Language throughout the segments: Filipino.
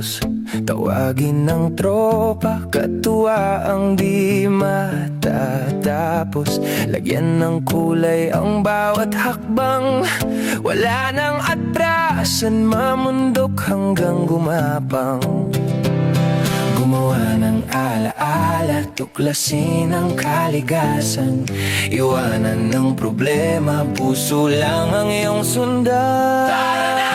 sapatos, tawagin ng tropa, katuwa ang di matatapos. Lagyan ng kulay ang bawat hakbang, wala nang atrasan, mamundok hanggang gumapang. Gumawa ng alaala, tuklasin ang kaligasan, iwanan ng problema, puso lang ang iyong sundan. Tara na!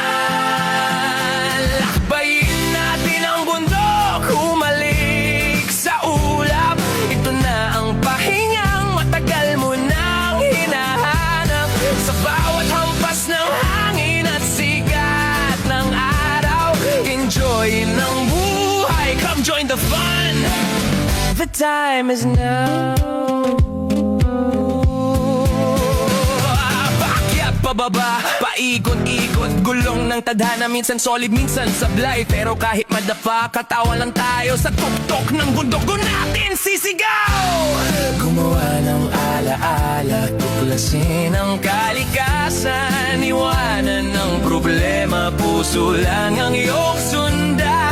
Lakbayin natin ang bundok, humalik sa ulap. Ito na ang pahingang matagal mo nang hinahanap. Sa bawat hampas ng hangin at sigat ng araw, enjoy ng buhay, come join the fun. The time is now. Paakyat, pababa, paikot-ikot, gulong ng tadhana, minsan solid, minsan sablay. Pero kahit madapa, katawa lang tayo sa tuktok ng bundok ko natin sisigaw. Gumawa ng alaala, tuklasin ang kalikasan, iwanan ng problema, puso lang ang iyong sundan.